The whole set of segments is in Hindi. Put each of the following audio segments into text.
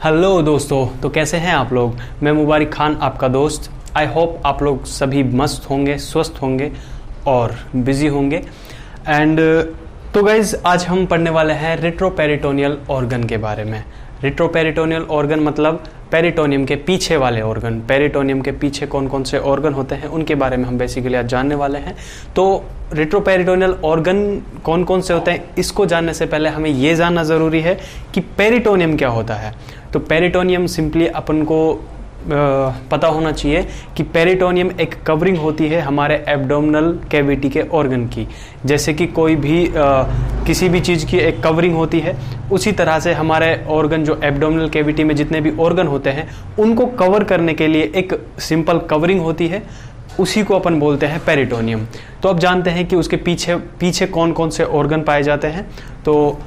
हेलो दोस्तों, तो कैसे हैं आप लोग। मैं मुबारक खान आपका दोस्त। आई होप आप लोग सभी मस्त होंगे, स्वस्थ होंगे और बिजी होंगे। एंड तो गाइज आज हम पढ़ने वाले हैं रेट्रोपेरिटोनियल ऑर्गन के बारे में। रेट्रोपेरिटोनियल ऑर्गन मतलब पेरिटोनियम के पीछे वाले ऑर्गन। पेरिटोनियम के पीछे कौन कौन से ऑर्गन होते हैं उनके बारे में हम बेसिकली आज जानने वाले हैं। तो रेट्रोपेरिटोनियल ऑर्गन कौन कौन से होते हैं इसको जानने से पहले हमें ये जानना ज़रूरी है कि पेरिटोनियम क्या होता है। तो पेरिटोनियम सिंपली अपन को पता होना चाहिए कि पेरिटोनियम एक कवरिंग होती है हमारे एब्डोमिनल कैविटी के ऑर्गन की। जैसे कि कोई भी किसी भी चीज़ की एक कवरिंग होती है, उसी तरह से हमारे ऑर्गन जो एब्डोमिनल कैविटी में जितने भी ऑर्गन होते हैं उनको कवर करने के लिए एक सिंपल कवरिंग होती है, उसी को अपन बोलते हैं पेरिटोनियम। तो अब जानते हैं कि उसके पीछे पीछे कौन कौन से ऑर्गन पाए जाते हैं। तो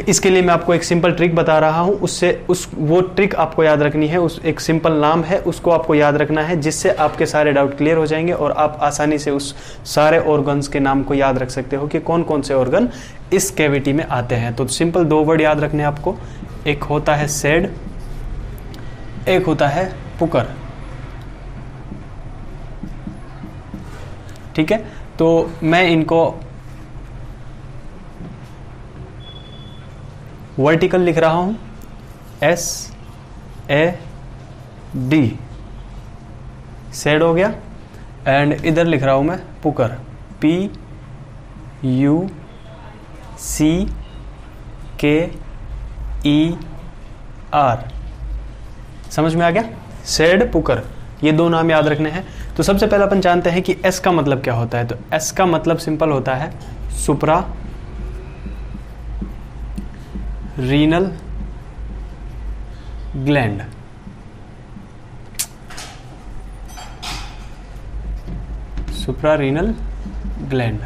इसके लिए मैं आपको एक सिंपल ट्रिक बता रहा हूं, वो ट्रिक आपको याद रखनी है। उस एक सिंपल नाम है, उसको आपको याद रखना है, जिससे आपके सारे डाउट क्लियर हो जाएंगे और आप आसानी से उस सारे ऑर्गन्स के नाम को याद रख सकते हो कि कौन कौन से ऑर्गन इस कैविटी में आते हैं। तो सिंपल दो वर्ड याद रखने आपको, एक होता है सेड, एक होता है पुकर। ठीक है, तो मैं इनको वर्टिकल लिख रहा हूं, SAD सेड हो गया। एंड इधर लिख रहा हूं मैं पुकर, PUCKER। समझ में आ गया, सेड पुकर, ये दो नाम याद रखने हैं। तो सबसे पहले अपन जानते हैं कि S का मतलब क्या होता है। तो S का मतलब सिंपल होता है supra renal gland. Suprarenal gland.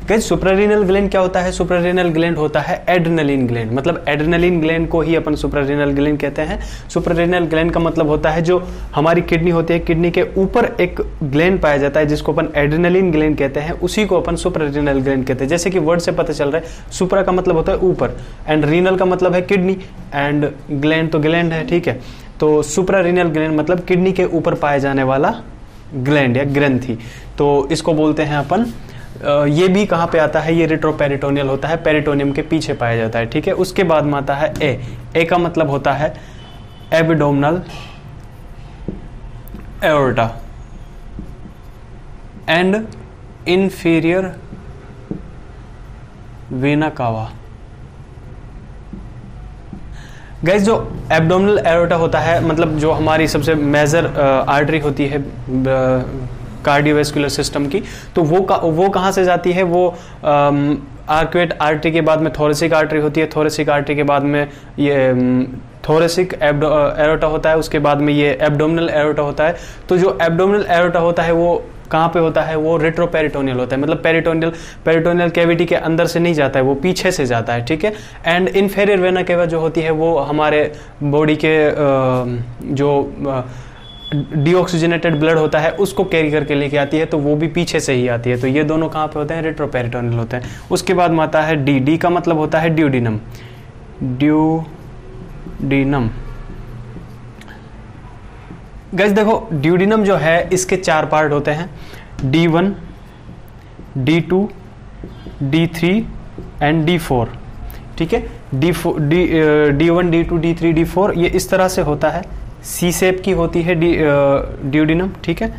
Guys suprarenal gland क्या होता है? सुप्रारीनल ग्लैंड होता है एड्रेनलिन ग्लैंड। मतलब एड्रेनलिन ग्लैंड को ही अपन सुप्रारीनल ग्लैंड कहते हैं। सुप्रारीनल ग्लैंड का मतलब होता है जो हमारी किडनी होती है, किडनी के ऊपर एक ग्लैंड पाया जाता है जिसको अपन एड्रेनलिन ग्लैंड कहते हैं, उसी को अपन सुप्रारीनल ग्लैंड कहते हैं। जैसे कि वर्ड से पता चल रहा है, सुप्रा का मतलब होता है ऊपर, एंड रीनल का मतलब है किडनी, एंड ग्लैंड तो ग्लैंड है। ठीक है, तो सुप्रारीनल ग्लैंड मतलब किडनी के ऊपर पाया जाने वाला ग्लैंड या ग्रंथि। तो इसको बोलते हैं अपन। ये भी कहाँ पे आता है? ये रेट्रोपेरिटोनियल होता है, पेरिटोनियम के पीछे पाया जाता है। ठीक है, उसके बाद में आता है ए का मतलब होता है abdominal aorta and inferior vena cava. Guys जो एब्डोमिनल एओर्टा होता है, मतलब जो हमारी सबसे मेजर आर्टरी होती है कार्डियोवैस्कुलर सिस्टम की, तो वो कहाँ से जाती है? वो आर्क्वेट आर्टरी के बाद में थोरेसिक आर्टरी होती है, थोरेसिक आर्टरी के बाद में ये थोरेसिक एओर्टा होता है, उसके बाद में ये एब्डोमिनल एओर्टा होता है। तो जो एब्डोमिनल एओर्टा होता है वो कहाँ पे होता है? वो रेट्रोपेरिटोनियल होता है। मतलब पेरिटोनियल कैविटी के अंदर से नहीं जाता है, वो पीछे से जाता है। ठीक है, एंड इंफीरियर वेना केवा जो होती है वो हमारे बॉडी के जो डीऑक्सीजनेटेड ब्लड होता है उसको कैरी करके लेके आती है, तो वो भी पीछे से ही आती है। तो ये दोनों कहाँ पे होते हैं? रेट्रोपेरिटोनियल होते हैं। उसके बाद में आता है डी का मतलब होता है ड्यूडिनम। ड्यूडिनम गाइस देखो, ड्यूडिनम जो है इसके चार पार्ट होते हैं, D1, D2, D3 and D4। ठीक है, D1, D2, D3, D4 ये इस तरह से होता है, सी शेप की होती है ड्यूडिनम। ठीक है,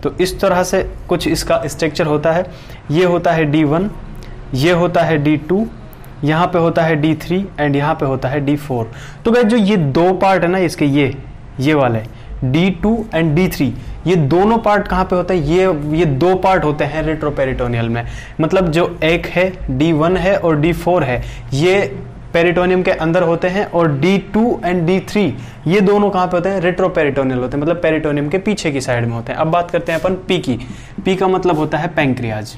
तो इस तरह से कुछ इसका स्ट्रक्चर होता है। ये होता है D1, ये होता है D2, यहाँ पे होता है D3 एंड यहाँ पे होता है D4। तो गाइस जो ये दो पार्ट है ना इसके, ये वाले D2 एंड D3, ये दोनों पार्ट कहाँ पे होता है? ये दो पार्ट होते हैं रेट्रोपेरिटोनियल में। मतलब जो एक है D1 है और D4 है, ये पेरिटोनियम के अंदर होते हैं, और D2 एंड D3 ये दोनों कहाँ पे होते हैं? रेट्रोपेरिटोनियल होते हैं, मतलब पेरिटोनियम के पीछे की साइड में होते हैं। अब बात करते हैं अपन पी की। पी का मतलब होता है पैंक्रियाज।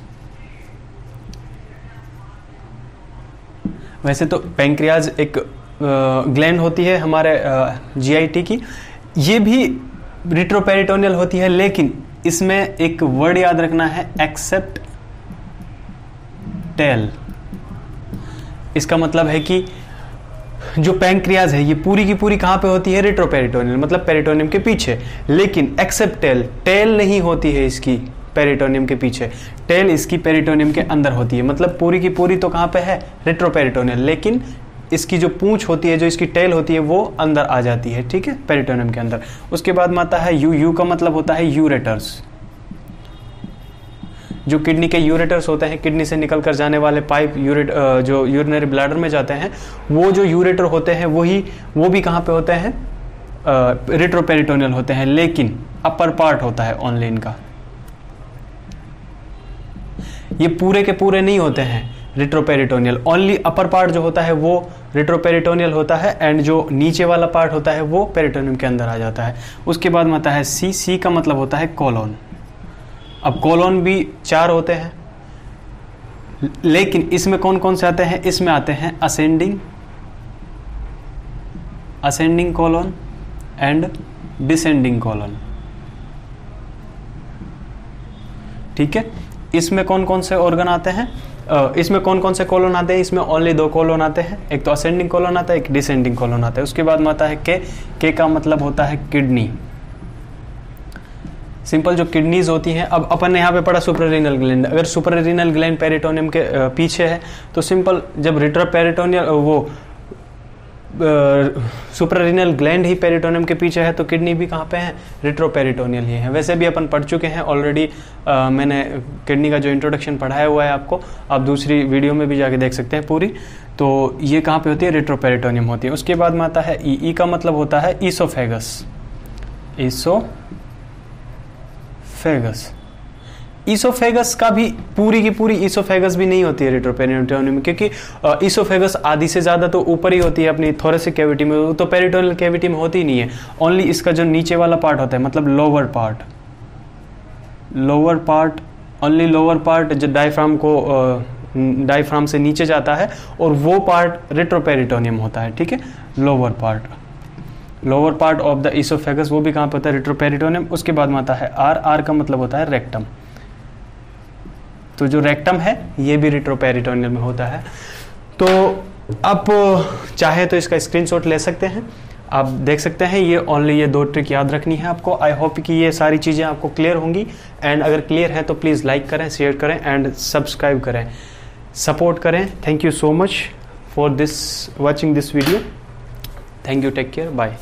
वैसे तो पैंक्रियाज एक ग्लैंड होती है हमारे GIT की, ये भी रेट्रोपेरिटोनियल होती है, लेकिन इसमें एक वर्ड याद रखना है, एक्सेप्ट टेल। इसका मतलब है कि जो पैंक्रियाज है ये पूरी की पूरी कहां पे होती है, रेट्रोपेरिटोनियल, मतलब पेरिटोनियम के पीछे। लेकिन एक्सेप्ट टेल, टेल नहीं होती है इसकी पेरिटोनियम के पीछे, टेल इसकी पेरिटोनियम के अंदर होती है। मतलब पूरी की पूरी तो कहां पे है, रेट्रोपेरिटोनियल, लेकिन इसकी जो पूंछ होती है, जो इसकी टेल होती है, वो अंदर आ जाती है, ठीक है, पेरिटोनियम के अंदर। उसके बाद में आता है यू, यू का मतलब होता है यूरेटर्स। जो किडनी के यूरेटर्स होते हैं, किडनी से निकल कर जाने वाले पाइप जो यूरिनरी ब्लैडर में जाते हैं, वो जो यूरेटर होते हैं वो भी कहाँ पे होते हैं, रेट्रोपेरिटोनियल होते हैं, लेकिन अपर पार्ट होता है ओनली इनका। ये पूरे के पूरे नहीं होते हैं रेट्रोपेरिटोनियल, ओनली अपर पार्ट जो होता है वो रेट्रोपेरिटोनियल होता है, एंड जो नीचे वाला पार्ट होता है वो पेरिटोनियम के अंदर आ जाता है। उसके बाद में आता है सी, सी का मतलब होता है कोलोन। अब कोलोन भी 4 होते हैं, लेकिन इसमें कौन कौन से आते हैं, इसमें आते हैं ascending column and descending column, ठीक है। इसमें कौन कौन से ऑर्गन आते हैं, इसमें कौन कौन से कोलोन आते हैं, इसमें ओनली 2 कोलोन आते हैं, एक तो असेंडिंग कोलोन आता है, एक डिसेंडिंग कोलोन आता है। उसके बाद में आता है के का मतलब होता है किडनी। सिंपल जो किडनीज होती हैं, अब अपन ने यहाँ पे पढ़ा सुप्रारीनल ग्लैंड, अगर सुप्रारीनल ग्लैंड पेरिटोनियम के पीछे है तो सिंपल जब रेट्रोपेरिटोनियल वो सुप्रारीनल ग्लैंड ही पेरिटोनियम के पीछे है तो किडनी भी कहाँ पे है, रेट्रोपेरिटोनियल ही है। वैसे भी अपन पढ़ चुके हैं ऑलरेडी, मैंने किडनी का जो इंट्रोडक्शन पढ़ाया हुआ है आपको, आप दूसरी वीडियो में भी जाके देख सकते हैं पूरी। तो ये कहाँ पे होती है, रेट्रोपेरिटोनियम होती है। उसके बाद में आता है ई, ई का मतलब होता है ईसोफेगस। ईसोफेगस का भी पूरी की पूरी ईसोफेगस भी नहीं होती है रेट्रोपेरिटोनियम में, क्योंकि ईसोफेगस आधी से ज्यादा तो ऊपर ही होती है अपनी थोरेसिक कैविटी में, तो पेरिटोनियल कैविटी में होती ही नहीं है। ओनली इसका जो नीचे वाला पार्ट होता है, मतलब lower part, only lower part जो डायफ्राम से नीचे जाता है, और वो पार्ट रेट्रोपेरिटोनियम होता है, ठीक है। Lower part of the oesophagus, वो भी कहाँ पे होता है, रेट्रोपेरिटोनियम। उसके बाद में आता है आर, आर का मतलब होता है रेक्टम। तो जो रेक्टम है ये भी रेट्रोपेरिटोनियल में होता है। तो आप चाहे तो इसका स्क्रीनशॉट ले सकते हैं, आप देख सकते हैं। ये ओनली ये 2 ट्रिक याद रखनी है आपको। आई होप कि ये सारी चीज़ें आपको क्लियर होंगी, एंड अगर क्लियर है तो प्लीज़ लाइक करें, शेयर करें एंड सब्सक्राइब करें, सपोर्ट करें। Thank you so much for watching this video. Thank you, take care, bye.